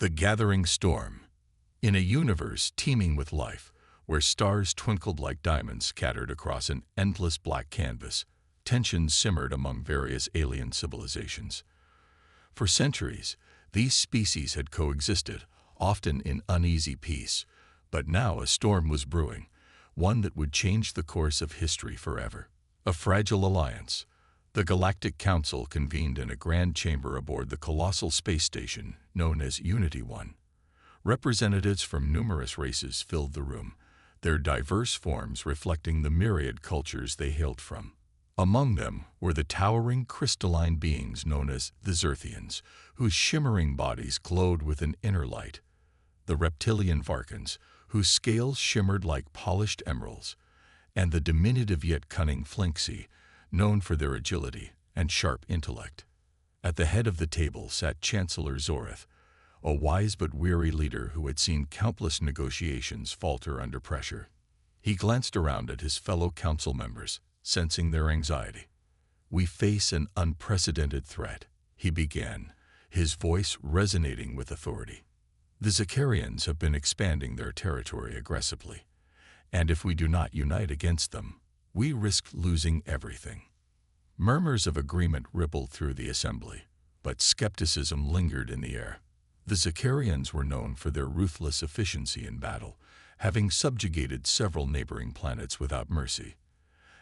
The gathering storm. In a universe teeming with life, where stars twinkled like diamonds scattered across an endless black canvas, tensions simmered among various alien civilizations. For centuries, these species had coexisted, often in uneasy peace, but now a storm was brewing, one that would change the course of history forever. A fragile alliance. The Galactic Council convened in a grand chamber aboard the colossal space station known as Unity 1. Representatives from numerous races filled the room, their diverse forms reflecting the myriad cultures they hailed from. Among them were the towering crystalline beings known as the Zerthians, whose shimmering bodies glowed with an inner light, the reptilian Varkans, whose scales shimmered like polished emeralds, and the diminutive yet cunning Flinksy, known for their agility and sharp intellect. At the head of the table sat Chancellor Zoreth, a wise but weary leader who had seen countless negotiations falter under pressure. He glanced around at his fellow council members, sensing their anxiety. "We face an unprecedented threat," he began, his voice resonating with authority. "The Zakarians have been expanding their territory aggressively, and if we do not unite against them, we risk losing everything." Murmurs of agreement rippled through the assembly, but skepticism lingered in the air. The Zakarians were known for their ruthless efficiency in battle, having subjugated several neighboring planets without mercy.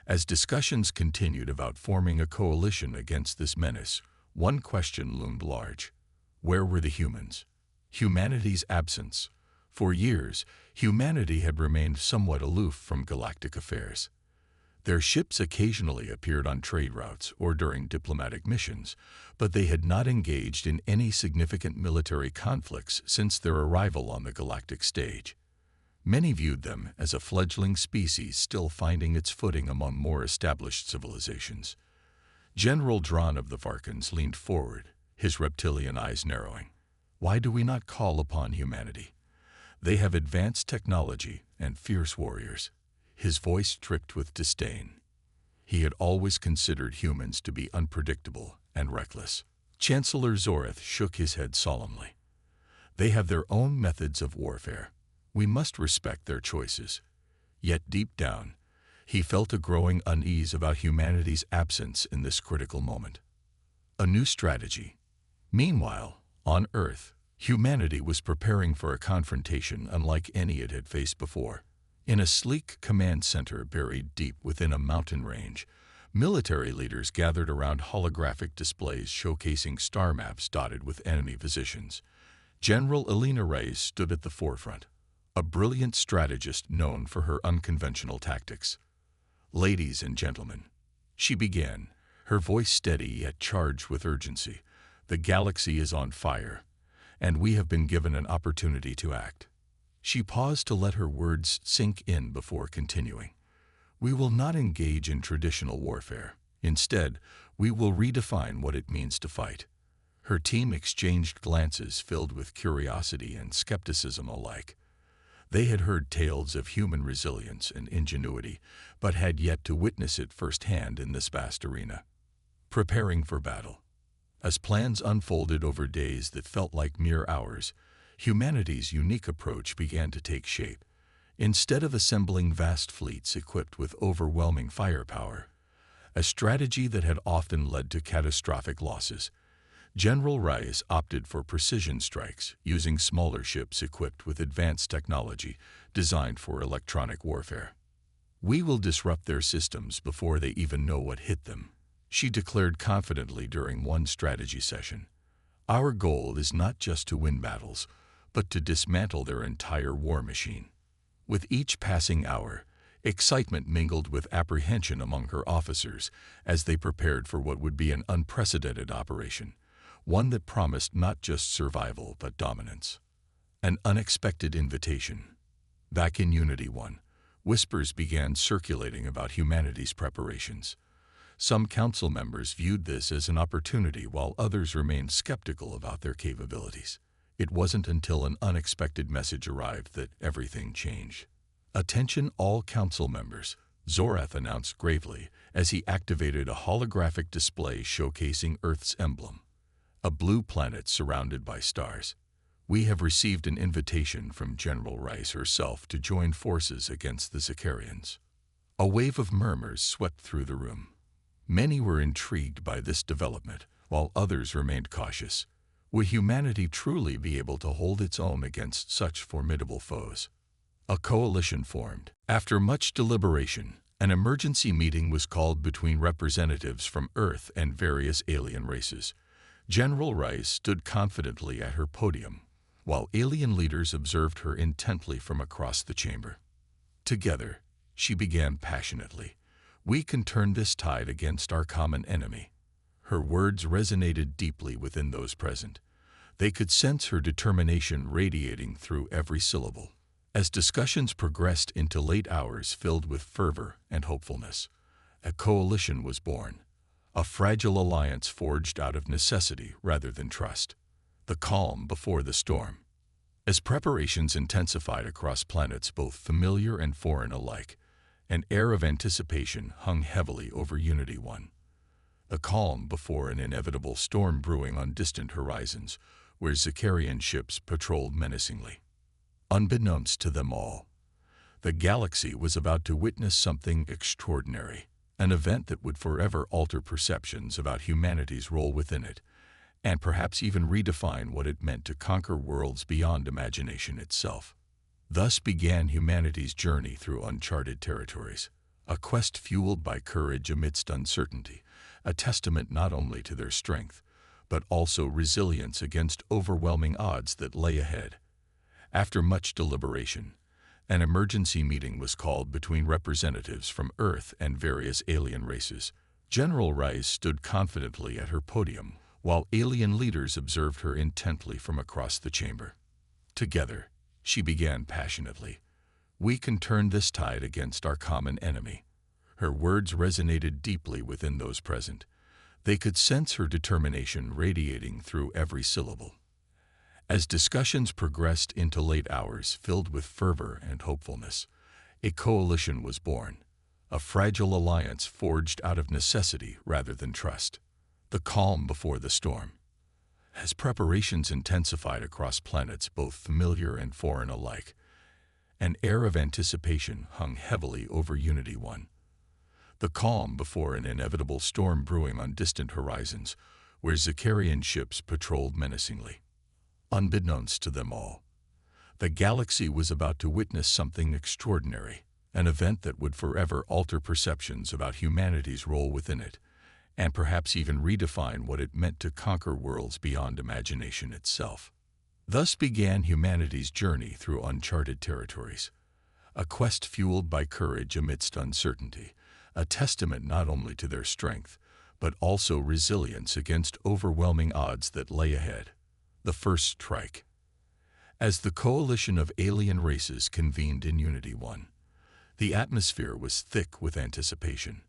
As discussions continued about forming a coalition against this menace, one question loomed large. Where were the humans? Humanity's absence. For years, humanity had remained somewhat aloof from galactic affairs. Their ships occasionally appeared on trade routes or during diplomatic missions, but they had not engaged in any significant military conflicts since their arrival on the galactic stage. Many viewed them as a fledgling species still finding its footing among more established civilizations. General Dran of the Varkans leaned forward, his reptilian eyes narrowing. "Why do we not call upon humanity? They have advanced technology and fierce warriors." His voice dripped with disdain. He had always considered humans to be unpredictable and reckless. Chancellor Zoreth shook his head solemnly. "They have their own methods of warfare. We must respect their choices." Yet deep down, he felt a growing unease about humanity's absence in this critical moment. A new strategy. Meanwhile, on Earth, humanity was preparing for a confrontation unlike any it had faced before. In a sleek command center buried deep within a mountain range, military leaders gathered around holographic displays showcasing star maps dotted with enemy positions. General Elena Reyes stood at the forefront, a brilliant strategist known for her unconventional tactics. "Ladies and gentlemen," she began, her voice steady yet charged with urgency, "the galaxy is on fire, and we have been given an opportunity to act." She paused to let her words sink in before continuing. "We will not engage in traditional warfare. Instead, we will redefine what it means to fight." Her team exchanged glances filled with curiosity and skepticism alike. They had heard tales of human resilience and ingenuity, but had yet to witness it firsthand in this vast arena. Preparing for battle. As plans unfolded over days that felt like mere hours, humanity's unique approach began to take shape. Instead of assembling vast fleets equipped with overwhelming firepower, a strategy that had often led to catastrophic losses, General Reyes opted for precision strikes using smaller ships equipped with advanced technology designed for electronic warfare. "We will disrupt their systems before they even know what hit them," she declared confidently during one strategy session. "Our goal is not just to win battles, but to dismantle their entire war machine." With each passing hour, excitement mingled with apprehension among her officers as they prepared for what would be an unprecedented operation, one that promised not just survival but dominance. An unexpected invitation. Back in Unity 1, whispers began circulating about humanity's preparations. Some council members viewed this as an opportunity while others remained skeptical about their capabilities. It wasn't until an unexpected message arrived that everything changed. "Attention all council members," Zoreth announced gravely as he activated a holographic display showcasing Earth's emblem, a blue planet surrounded by stars. We have received an invitation from General Rice herself to join forces against the Zakarians. A wave of murmurs swept through the room. Many were intrigued by this development, while others remained cautious. Would humanity truly be able to hold its own against such formidable foes? A coalition formed. After much deliberation, an emergency meeting was called between representatives from Earth and various alien races. General Rice stood confidently at her podium, while alien leaders observed her intently from across the chamber. Together, she began passionately, "We can turn this tide against our common enemy." Her words resonated deeply within those present. They could sense her determination radiating through every syllable. As discussions progressed into late hours filled with fervor and hopefulness, a coalition was born, a fragile alliance forged out of necessity rather than trust. The calm before the storm. As preparations intensified across planets both familiar and foreign alike, an air of anticipation hung heavily over Unity 1. The calm before an inevitable storm brewing on distant horizons, where Zakarian ships patrolled menacingly. Unbeknownst to them all, the galaxy was about to witness something extraordinary, an event that would forever alter perceptions about humanity's role within it, and perhaps even redefine what it meant to conquer worlds beyond imagination itself. Thus began humanity's journey through uncharted territories, a quest fueled by courage amidst uncertainty, a testament not only to their strength, but also resilience against overwhelming odds that lay ahead. After much deliberation, an emergency meeting was called between representatives from Earth and various alien races. General Rice stood confidently at her podium, while alien leaders observed her intently from across the chamber. Together, she began passionately, "We can turn this tide against our common enemy." Her words resonated deeply within those present. They could sense her determination radiating through every syllable. As discussions progressed into late hours filled with fervor and hopefulness, a coalition was born, a fragile alliance forged out of necessity rather than trust. The calm before the storm. As preparations intensified across planets both familiar and foreign alike, an air of anticipation hung heavily over Unity 1. The calm before an inevitable storm brewing on distant horizons, where Zakarian ships patrolled menacingly. Unbeknownst to them all, the galaxy was about to witness something extraordinary, an event that would forever alter perceptions about humanity's role within it, and perhaps even redefine what it meant to conquer worlds beyond imagination itself. Thus began humanity's journey through uncharted territories, a quest fueled by courage amidst uncertainty, a testament not only to their strength, but also resilience against overwhelming odds that lay ahead. The first strike. As the coalition of alien races convened in Unity 1, the atmosphere was thick with anticipation.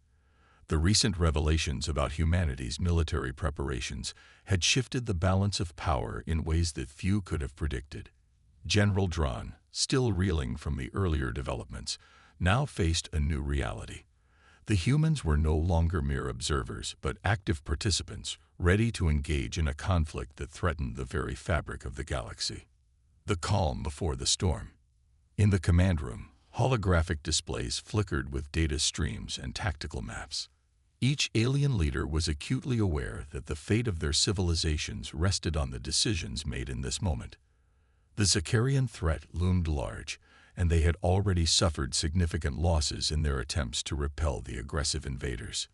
The recent revelations about humanity's military preparations had shifted the balance of power in ways that few could have predicted. General Dran, still reeling from the earlier developments, now faced a new reality. The humans were no longer mere observers, but active participants, ready to engage in a conflict that threatened the very fabric of the galaxy. The calm before the storm. In the command room, holographic displays flickered with data streams and tactical maps. Each alien leader was acutely aware that the fate of their civilizations rested on the decisions made in this moment. The Zakarian threat loomed large, and they had already suffered significant losses in their attempts to repel the aggressive invaders.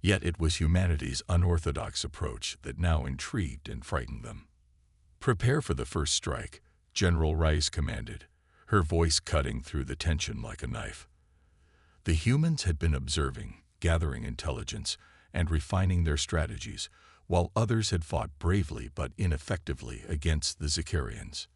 Yet it was humanity's unorthodox approach that now intrigued and frightened them. "Prepare for the first strike," General Rice commanded, her voice cutting through the tension like a knife. The humans had been observing, gathering intelligence, and refining their strategies, while others had fought bravely but ineffectively against the Zakarians.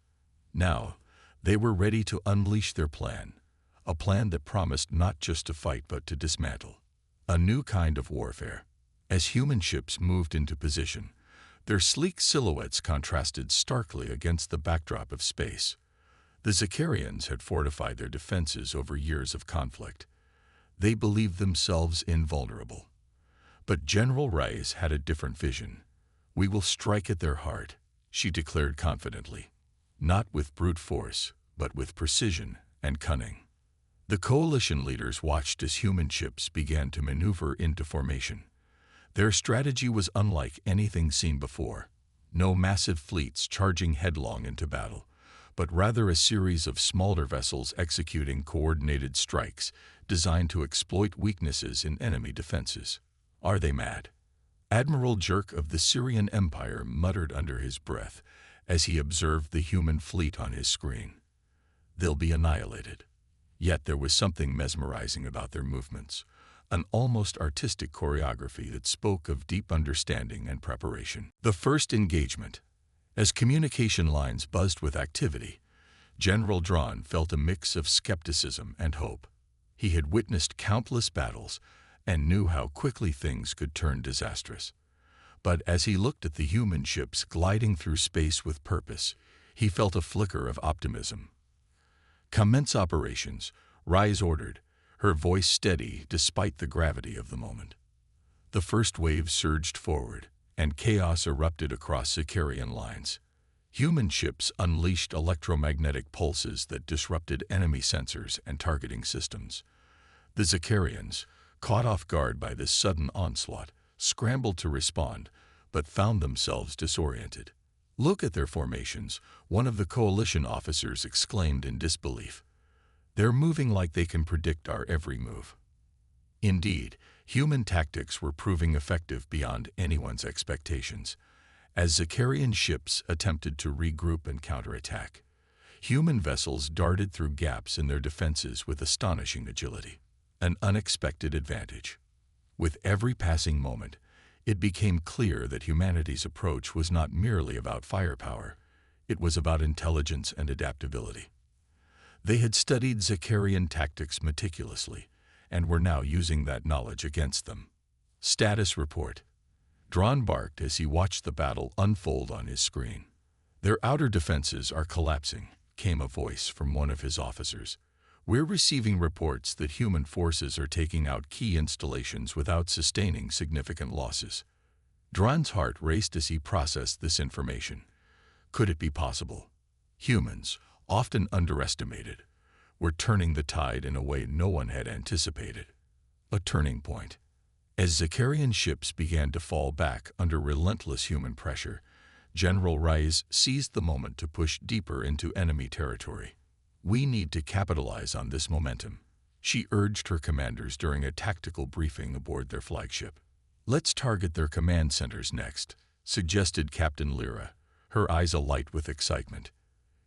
Now, they were ready to unleash their plan, a plan that promised not just to fight but to dismantle. A new kind of warfare. As human ships moved into position, their sleek silhouettes contrasted starkly against the backdrop of space. The Zakarians had fortified their defenses over years of conflict. They believed themselves invulnerable. But General Rice had a different vision. "We will strike at their heart," she declared confidently. not with brute force, but with precision and cunning. The coalition leaders watched as human ships began to maneuver into formation. Their strategy was unlike anything seen before. No massive fleets charging headlong into battle, but rather a series of smaller vessels executing coordinated strikes designed to exploit weaknesses in enemy defenses. Are they mad? Admiral Jerk of the Syrian Empire muttered under his breath as he observed the human fleet on his screen. They'll be annihilated. Yet there was something mesmerizing about their movements, an almost artistic choreography that spoke of deep understanding and preparation. The first engagement. As communication lines buzzed with activity, General Drawn felt a mix of skepticism and hope. He had witnessed countless battles and knew how quickly things could turn disastrous. But as he looked at the human ships gliding through space with purpose, he felt a flicker of optimism. "Commence operations," Rise ordered, her voice steady despite the gravity of the moment. The first wave surged forward, and chaos erupted across Sicarian lines. Human ships unleashed electromagnetic pulses that disrupted enemy sensors and targeting systems. The Sicarians, caught off guard by this sudden onslaught, scrambled to respond, but found themselves disoriented. "Look at their formations," one of the coalition officers exclaimed in disbelief. "They're moving like they can predict our every move." Indeed, human tactics were proving effective beyond anyone's expectations. As Sicarian ships attempted to regroup and counterattack, human vessels darted through gaps in their defenses with astonishing agility, an unexpected advantage. With every passing moment, it became clear that humanity's approach was not merely about firepower, it was about intelligence and adaptability. They had studied Sicarian tactics meticulously, and were now using that knowledge against them. Status report. Drawn barked as he watched the battle unfold on his screen. "Their outer defenses are collapsing," came a voice from one of his officers. "We're receiving reports that human forces are taking out key installations without sustaining significant losses." Drawn's heart raced as he processed this information. Could it be possible? Humans, often underestimated, were turning the tide in a way no one had anticipated. A turning point. As Sicarian ships began to fall back under relentless human pressure, General Rise seized the moment to push deeper into enemy territory. "We need to capitalize on this momentum," she urged her commanders during a tactical briefing aboard their flagship. "Let's target their command centers next," suggested Captain Lyra, her eyes alight with excitement.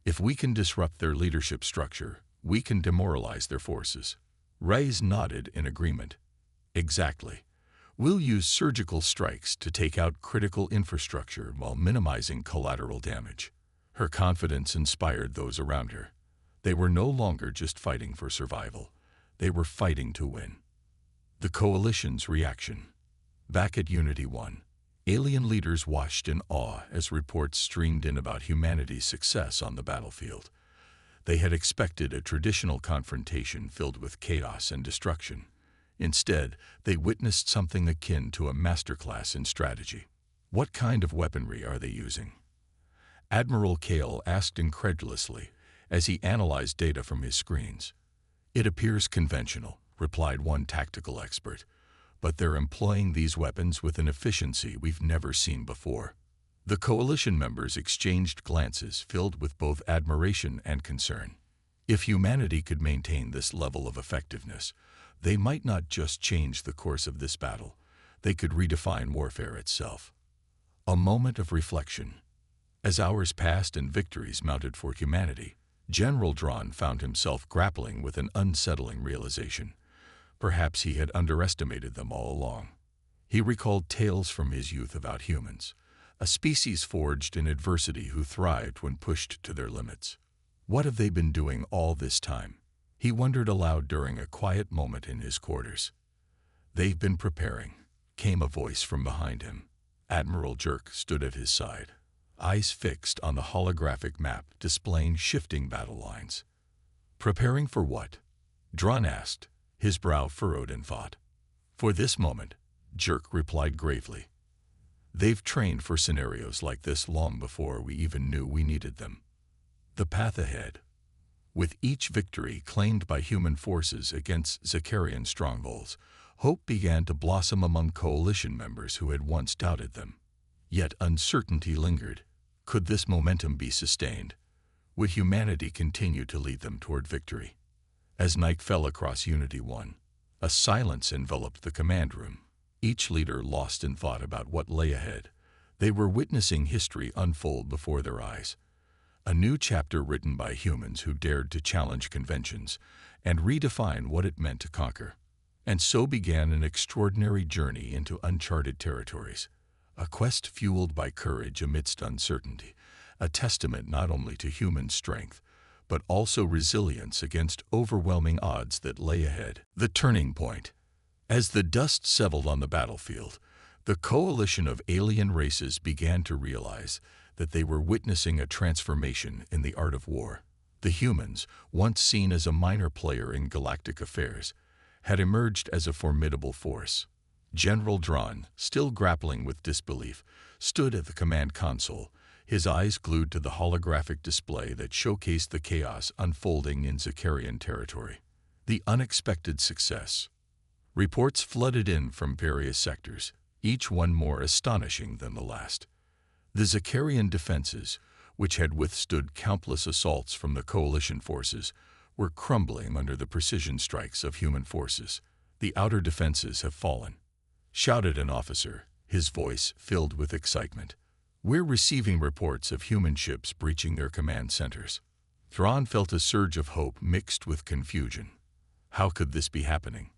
"If we can disrupt their leadership structure, we can demoralize their forces." Rise nodded in agreement. "Exactly. We'll use surgical strikes to take out critical infrastructure while minimizing collateral damage." Her confidence inspired those around her. They were no longer just fighting for survival. They were fighting to win. The Coalition's reaction. Back at Unity 1, alien leaders watched in awe as reports streamed in about humanity's success on the battlefield. They had expected a traditional confrontation filled with chaos and destruction. Instead, they witnessed something akin to a masterclass in strategy. "What kind of weaponry are they using?" Admiral Kale asked incredulously as he analyzed data from his screens. "It appears conventional," replied one tactical expert, "but they're employing these weapons with an efficiency we've never seen before." The coalition members exchanged glances filled with both admiration and concern. If humanity could maintain this level of effectiveness, they might not just change the course of this battle, they could redefine warfare itself. A moment of reflection. As hours passed and victories mounted for humanity, General Drawn found himself grappling with an unsettling realization. Perhaps he had underestimated them all along. He recalled tales from his youth about humans, a species forged in adversity who thrived when pushed to their limits. What have they been doing all this time? He wondered aloud during a quiet moment in his quarters. "They've been preparing," came a voice from behind him. Admiral Jerk stood at his side, eyes fixed on the holographic map displaying shifting battle lines. "Preparing for what?" Drawn asked, his brow furrowed in thought. "For this moment," Jerk replied gravely. "They've trained for scenarios like this long before we even knew we needed them." the path ahead. With each victory claimed by human forces against Zakarian strongholds, hope began to blossom among coalition members who had once doubted them. Yet uncertainty lingered. Could this momentum be sustained? Would humanity continue to lead them toward victory? As night fell across Unity 1, a silence enveloped the command room. Each leader lost in thought about what lay ahead. They were witnessing history unfold before their eyes. A new chapter written by humans who dared to challenge conventions and redefine what it meant to conquer. And so began an extraordinary journey into uncharted territories, a quest fueled by courage amidst uncertainty, a testament not only to human strength, but also resilience against overwhelming odds that lay ahead. The turning point. As the dust settled on the battlefield, the coalition of alien races began to realize that they were witnessing a transformation in the art of war. The humans, once seen as a minor player in galactic affairs, had emerged as a formidable force. General Dron, still grappling with disbelief, stood at the command console, his eyes glued to the holographic display that showcased the chaos unfolding in Zakarian territory. The unexpected success. Reports flooded in from various sectors, each one more astonishing than the last. The Zakarian defenses, which had withstood countless assaults from the coalition forces, were crumbling under the precision strikes of human forces. "The outer defenses have fallen," shouted an officer, his voice filled with excitement. "We're receiving reports of human ships breaching their command centers." Thrawn felt a surge of hope mixed with confusion. How could this be happening?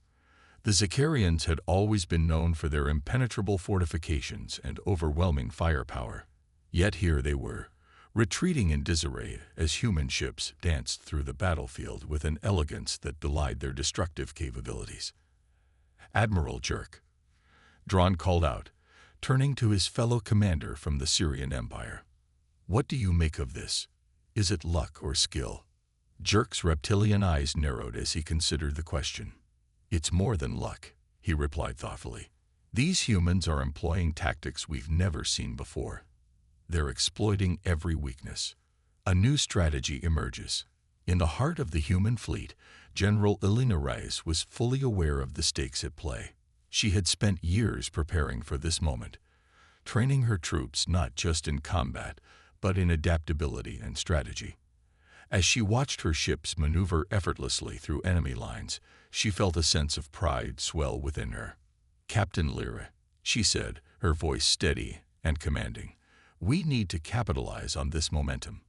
The Zakarians had always been known for their impenetrable fortifications and overwhelming firepower. Yet here they were, retreating in disarray as human ships danced through the battlefield with an elegance that belied their destructive capabilities. "Admiral Jerk," Dron called out, turning to his fellow commander from the Syrian Empire. "What do you make of this? Is it luck or skill?" Jerk's reptilian eyes narrowed as he considered the question. "It's more than luck," he replied thoughtfully. "These humans are employing tactics we've never seen before. They're exploiting every weakness. A new strategy emerges." In the heart of the human fleet, General Elena Reyes was fully aware of the stakes at play. She had spent years preparing for this moment, training her troops not just in combat, but in adaptability and strategy. As she watched her ships maneuver effortlessly through enemy lines, she felt a sense of pride swell within her. "Captain Lyra," she said, her voice steady and commanding, "we need to capitalize on this momentum.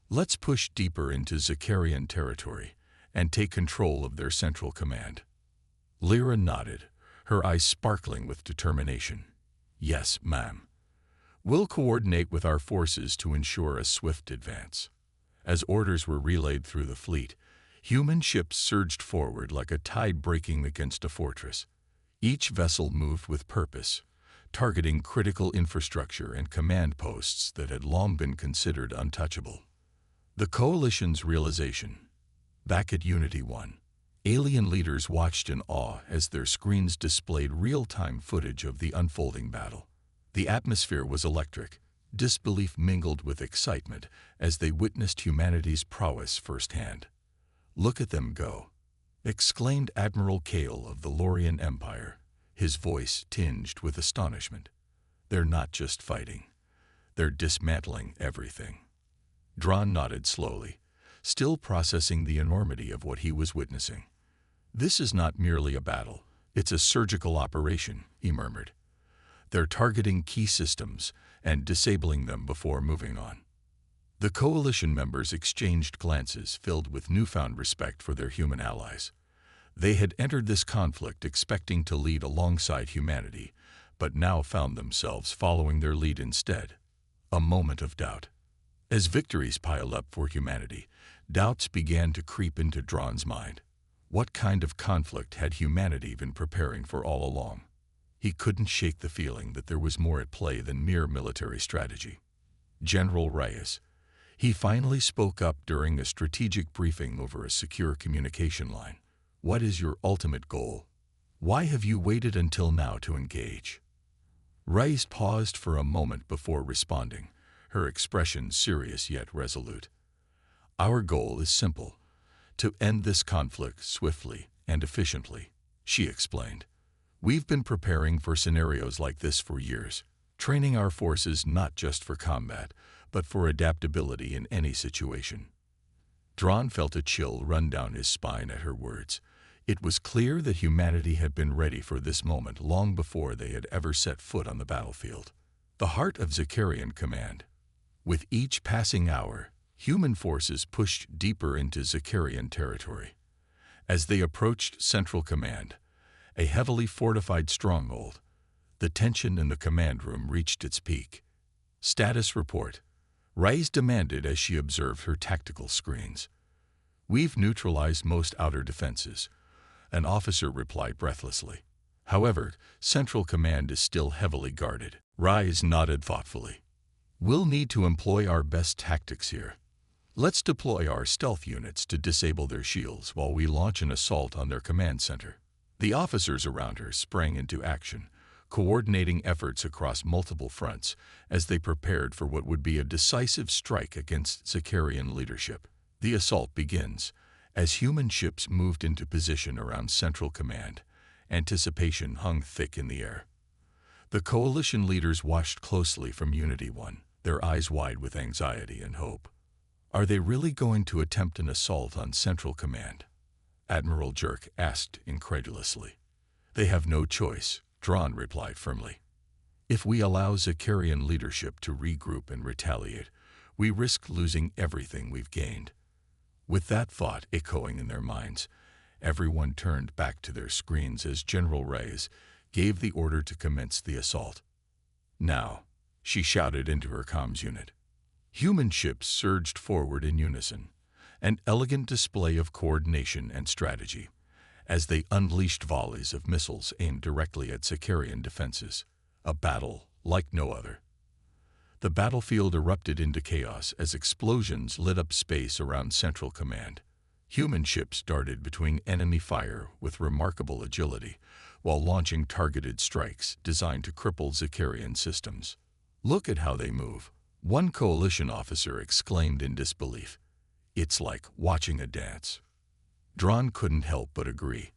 Let's push deeper into Zakarian territory and take control of their central command." Lyra nodded, her eyes sparkling with determination. "Yes, ma'am. We'll coordinate with our forces to ensure a swift advance." As orders were relayed through the fleet, human ships surged forward like a tide breaking against a fortress. Each vessel moved with purpose, targeting critical infrastructure and command posts that had long been considered untouchable. The Coalition's realization. Back at Unity 1, alien leaders watched in awe as their screens displayed real-time footage of the unfolding battle. The atmosphere was electric. Disbelief mingled with excitement as they witnessed humanity's prowess firsthand. "Look at them go," exclaimed Admiral Kale of the Lorian Empire, his voice tinged with astonishment. "They're not just fighting. They're dismantling everything." Dron nodded slowly, still processing the enormity of what he was witnessing. "This is not merely a battle. It's a surgical operation," he murmured. "They're targeting key systems and disabling them before moving on." The coalition members exchanged glances filled with newfound respect for their human allies. They had entered this conflict expecting to lead alongside humanity, but now found themselves following their lead instead. A moment of doubt. As victories piled up for humanity, doubts began to creep into Dron's mind. What kind of conflict had humanity been preparing for all along? He couldn't shake the feeling that there was more at play than mere military strategy. "General Reyes," he finally spoke up during a strategic briefing over a secure communication line. "What is your ultimate goal? Why have you waited until now to engage?" Reyes paused for a moment before responding, her expression serious yet resolute. Our goal is simple: to end this conflict swiftly and efficiently, she explained. We've been preparing for scenarios like this for years, training our forces not just for combat, but for adaptability in any situation. Dron felt a chill run down his spine at her words. It was clear that humanity had been ready for this moment long before they had ever set foot on the battlefield. The heart of Zakarian command. With each passing hour, human forces pushed deeper into Zakarian territory. As they approached Central Command, a heavily fortified stronghold, the tension in the command room reached its peak. "Status report," Reyes demanded as she observed her tactical screens. "We've neutralized most outer defenses," an officer replied breathlessly. "However, Central Command is still heavily guarded." Reyes nodded thoughtfully. "We'll need to employ our best tactics here. Let's deploy our stealth units to disable their shields while we launch an assault on their command center." The officers around her sprang into action, coordinating efforts across multiple fronts as they prepared for what would be a decisive strike against Zakarian leadership. The assault begins. As human ships moved into position around Central Command, anticipation hung thick in the air. The coalition leaders watched closely from Unity 1, their eyes wide with anxiety and hope. "Are they really going to attempt an assault on Central Command?" Admiral Jerk asked incredulously. "They have no choice," Dron replied firmly. "If we allow Zakarian leadership to regroup and retaliate, we risk losing everything we've gained." With that thought echoing in their minds, everyone turned back to their screens as General Reyes gave the order to commence the assault. "Now," she shouted into her comms unit. Human ships surged forward in unison, an elegant display of coordination and strategy, as they unleashed volleys of missiles aimed directly at Zakarian defenses. A battle like no other. The battlefield erupted into chaos as explosions lit up space around Central Command. Human ships darted between enemy fire with remarkable agility, while launching targeted strikes designed to cripple Zakarian systems. "Look at how they move," one coalition officer exclaimed in disbelief. "It's like watching a dance." Dron couldn't help but agree.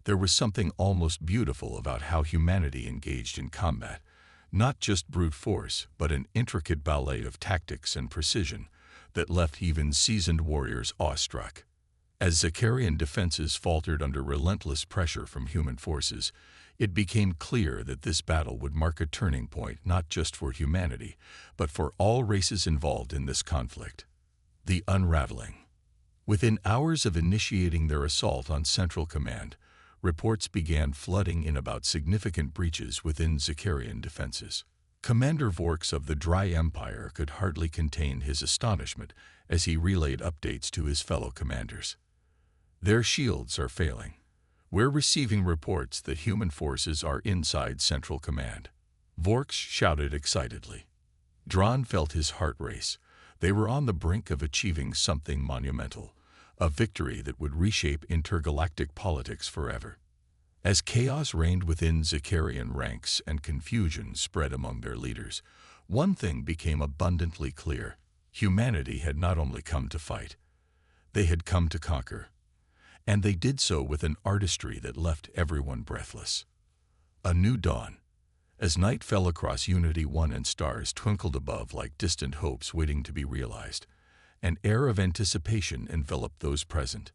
There was something almost beautiful about how humanity engaged in combat, not just brute force, but an intricate ballet of tactics and precision that left even seasoned warriors awestruck. As Zakarian defenses faltered under relentless pressure from human forces, it became clear that this battle would mark a turning point not just for humanity, but for all races involved in this conflict. The unraveling. Within hours of initiating their assault on Central Command, reports began flooding in about significant breaches within Zakarian defenses. Commander Vorks of the Dry Empire could hardly contain his astonishment as he relayed updates to his fellow commanders. "Their shields are failing. We're receiving reports that human forces are inside Central Command." Vorks shouted excitedly. Dron felt his heart race. They were on the brink of achieving something monumental, a victory that would reshape intergalactic politics forever. As chaos reigned within Zakarian ranks and confusion spread among their leaders, one thing became abundantly clear. Humanity had not only come to fight, they had come to conquer. And they did so with an artistry that left everyone breathless. A new dawn. As night fell across Unity 1 and stars twinkled above like distant hopes waiting to be realized, an air of anticipation enveloped those present.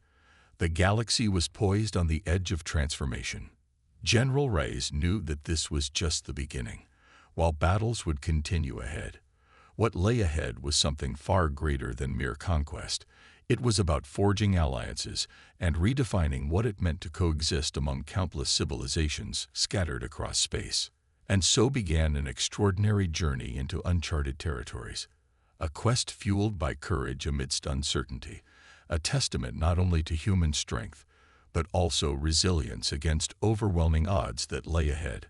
The galaxy was poised on the edge of transformation. General Reyes knew that this was just the beginning. While battles would continue ahead, what lay ahead was something far greater than mere conquest. It was about forging alliances and redefining what it meant to coexist among countless civilizations scattered across space. And so began an extraordinary journey into uncharted territories, a quest fueled by courage amidst uncertainty, a testament not only to human strength, but also resilience against overwhelming odds that lay ahead.